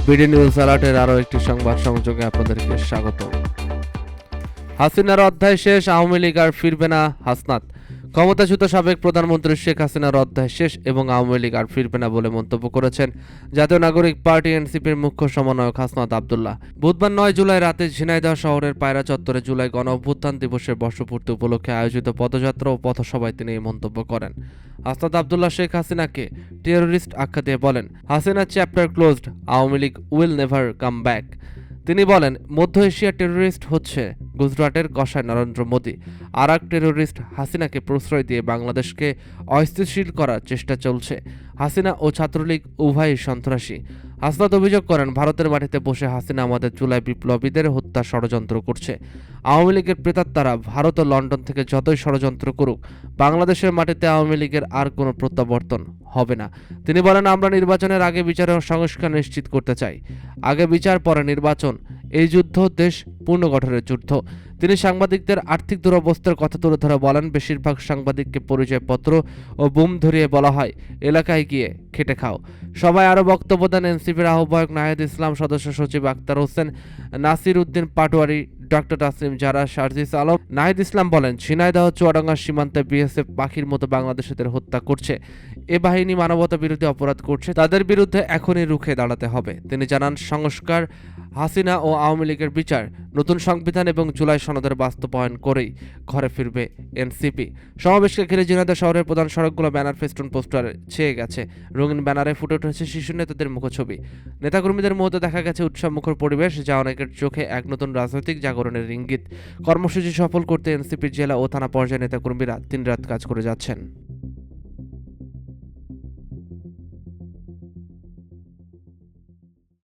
BD news অ্যালার্টের আরও একটি সংবাদ সংযোগে আপনাদেরকে স্বাগত। হাসিনার অধ্যায় শেষ, আওয়ামী লীগ আর ফিরবে না হাসনাত। ক্ষমতাচ্যুত সাবেক প্রধানমন্ত্রী শেখ হাসিনার অধ্যায় শেষ এবং আওয়ামী লীগ আর ফিরবে না বলে মন্তব্য করেছেন জাতীয় নাগরিক পার্টি এনসিপির মুখ্য সমন্বয়ক হাসনাত আব্দুল্লাহ। বুধবার 9 জুলাই রাতে ঝিনাইদহ শহরের পায়রা চত্বরে জুলাই গণ অভ্যুত্থান দিবসের বর্ষপূর্তি উপলক্ষে আয়োজিত পদযাত্রা ও পথসভায় তিনি এই মন্তব্য করেন। হাসনাত আব্দুল্লাহ শেখ হাসিনাকে টেররিস্ট আখ্যা দিয়ে বলেন, Hasina chapter closed, Awami League will never come back. তিনি বলেন, মধ্য এশিয়ার টেররিস্ট হচ্ছে গুজরাটের কসাই নরেন্দ্র মোদী, আর এক টেররিস্ট হাসিনাকে প্রশ্রয় দিয়ে বাংলাদেশকে অস্থিতিশীল করার চেষ্টা চলছে। হাসিনা ও ছাত্রলীগ উভয়ই সন্ত্রাসী। হাসনাত অভিযোগ করেন, ভারতের মাটিতে বসে হাসিনা আমাদের জুলাই বিপ্লবীদের হত্যা ষড়যন্ত্র করছে। আওয়ামী লীগের প্রেতাত্মারা ভারত ও লন্ডন থেকে যতই ষড়যন্ত্র করুক, বাংলাদেশের মাটিতে আওয়ামী লীগের আর কোনো প্রত্যাবর্তন হবে না। তিনি বলেন, আমরা নির্বাচনের আগে বিচার ও সংস্কার নিশ্চিত করতে চাই। আগে বিচার, পরে নির্বাচন। এই যুদ্ধ দেশ পুনর্গঠনের যুদ্ধ। তিনি সাংবাদিকদের আর্থিক দুরবস্থার কথা তুলে ধরে বলেন, বেশিরভাগ সাংবাদিককে পরিচয়পত্র ও বুম ধরিয়ে বলা হয়, এলাকায় গিয়ে খেটে খাও। সবাই আরও বক্তব্য দেন এনসিপির আহ্বায়ক নাহিদ ইসলাম, সদস্য সচিব আক্তার হোসেন, নাসির উদ্দিন পাটোয়ারি, ডক্টর তাসলিম জারা, শারজিস আলম। নাহিদ ইসলাম বলেন, ঝিনাইদহ চুয়াডাঙ্গার সীমান্তে বিএসএফ পাখির মতো বাংলাদেশিদের হত্যা করছে। এ বাহিনী মানবতা বিরোধী অপরাধ করছে, তাদের বিরুদ্ধে এখনই রুখে দাঁড়াতে হবে। তিনি জানান, সংস্কার, হাসিনা ও আওয়ামী লীগের বিচার, নতুন সংবিধান এবং জুলাই সনদের বাস্তবায়ন করেই ঘরে ফিরবে এনসিপি। সমাবেশকে ঘিরে ঝিনাইদহ শহরের প্রধান সড়কগুলো ব্যানার, ফেস্টুন, পোস্টার ছেয়ে গেছে। রঙিন ব্যানারে ফুটে উঠেছে শিশু নেতাদের মুখছবি। নেতাকর্মীদের মধ্যে দেখা গেছে উৎসবমুখর পরিবেশ, যা অনেকের চোখে এক নতুন রাজনৈতিক জাগরণের ইঙ্গিত। কর্মসূচি সফল করতে এনসিপির জেলা ও থানা পর্যায়ে নেতাকর্মীরা দিনরাত কাজ করে যাচ্ছেন।